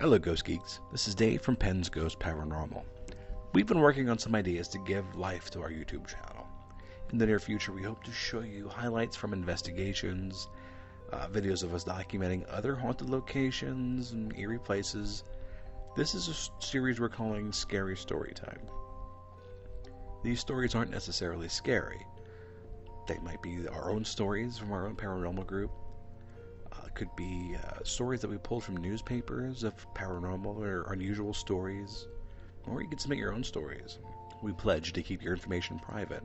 Hello Ghost Geeks, this is Dave from Penn's Ghost Paranormal. We've been working on some ideas to give life to our YouTube channel. In the near future we hope to show you highlights from investigations, videos of us documenting other haunted locations and eerie places. This is a series we're calling Scary Story Time. These stories aren't necessarily scary. They might be our own stories from our own paranormal group. Could be stories that we pulled from newspapers of paranormal or unusual stories, or you can submit your own stories. We pledge to keep your information private.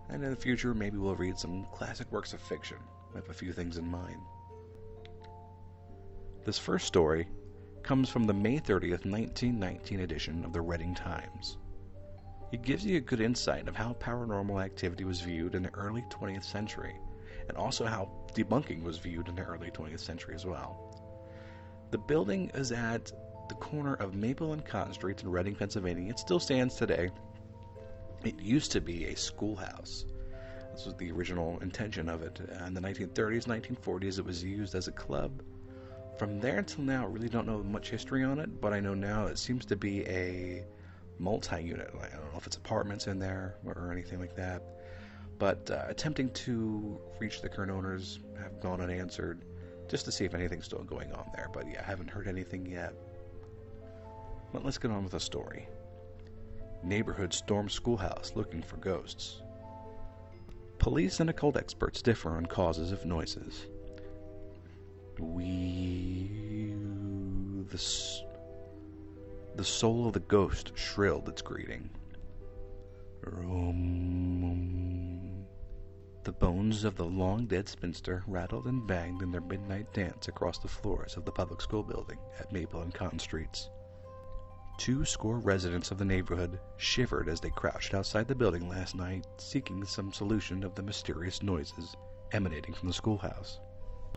And in the future, maybe we'll read some classic works of fiction. I have a few things in mind. This first story comes from the May 30th, 1919 edition of the Reading Times. It gives you a good insight of how paranormal activity was viewed in the early 20th century, and also how debunking was viewed in the early 20th century as well. The building is at the corner of Maple and Cotton Streets in Reading, Pennsylvania. It still stands today. It used to be a schoolhouse. This was the original intention of it. In the 1930s, 1940s, it was used as a club. From there until now, I really don't know much history on it, but I know now it seems to be a multi-unit. I don't know if it's apartments in there or anything like that. But attempting to reach the current owners have gone unanswered, just to see if anything's still going on there. But yeah, I haven't heard anything yet. But let's get on with the story. Neighborhood storms schoolhouse looking for ghosts. Police and occult experts differ on causes of noises. The soul of the ghost shrilled its greeting. The bones of the long-dead spinster rattled and banged in their midnight dance across the floors of the public school building at Maple and Cotton Streets. 200 residents of the neighborhood shivered as they crouched outside the building last night, seeking some solution of the mysterious noises emanating from the schoolhouse.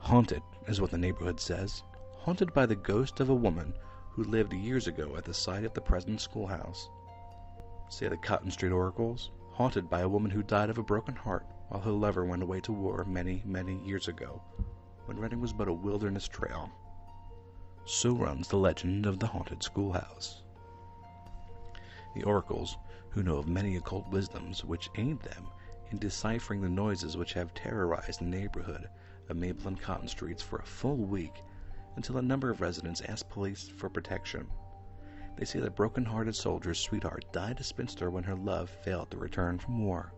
Haunted is what the neighborhood says, haunted by the ghost of a woman who lived years ago at the site of the present schoolhouse. Say the Cotton Street oracles, haunted by a woman who died of a broken heart while her lover went away to war many, many years ago, when Reading was but a wilderness trail. So runs the legend of the haunted schoolhouse. The oracles, who know of many occult wisdoms which aid them in deciphering the noises which have terrorized the neighborhood of Maple and Cotton Streets for a full week, until a number of residents asked police for protection. They say the broken-hearted soldier's sweetheart died a spinster when her love failed to return from war.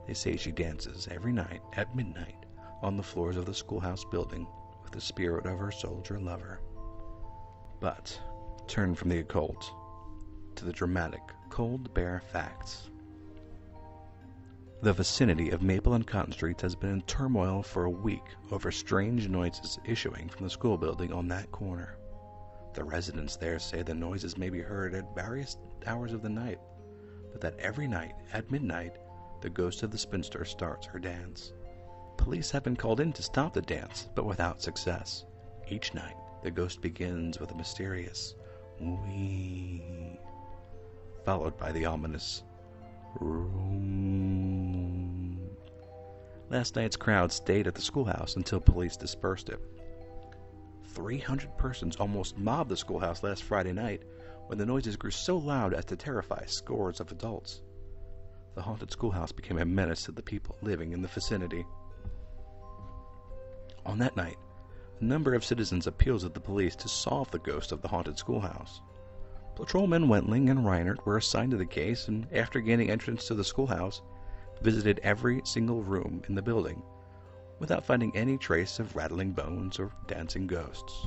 They say she dances every night at midnight on the floors of the schoolhouse building with the spirit of her soldier lover. But turn from the occult to the dramatic, cold, bare facts. The vicinity of Maple and Cotton Streets has been in turmoil for a week over strange noises issuing from the school building on that corner. The residents there say the noises may be heard at various hours of the night, but that every night, at midnight, the ghost of the spinster starts her dance. Police have been called in to stop the dance, but without success. Each night, the ghost begins with a mysterious wee, followed by the ominous room. Last night's crowd stayed at the schoolhouse until police dispersed it. 300 persons almost mobbed the schoolhouse last Friday night when the noises grew so loud as to terrify scores of adults. The haunted schoolhouse became a menace to the people living in the vicinity. On that night, a number of citizens appealed to the police to solve the ghost of the haunted schoolhouse. Patrolmen Wentling and Reinert were assigned to the case, and after gaining entrance to the schoolhouse, visited every single room in the building, without finding any trace of rattling bones or dancing ghosts.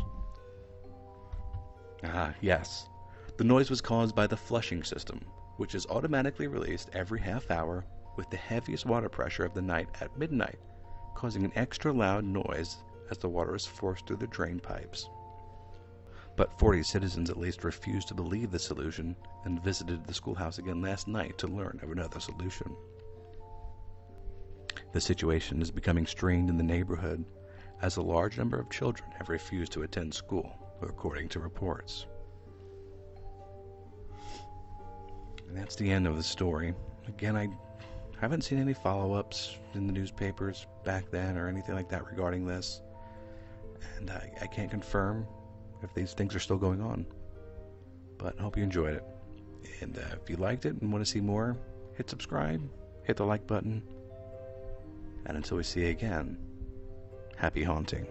Yes. The noise was caused by the flushing system, which is automatically released every half hour with the heaviest water pressure of the night at midnight, causing an extra loud noise as the water is forced through the drain pipes. But 40 citizens at least refused to believe the solution and visited the schoolhouse again last night to learn of another solution. The situation is becoming strained in the neighborhood, as a large number of children have refused to attend school, according to reports. And that's the end of the story. Again, I haven't seen any follow-ups in the newspapers back then or anything like that regarding this. And I can't confirm if these things are still going on. But I hope you enjoyed it. And if you liked it and want to see more, hit subscribe, hit the like button. And until we see you again, happy haunting.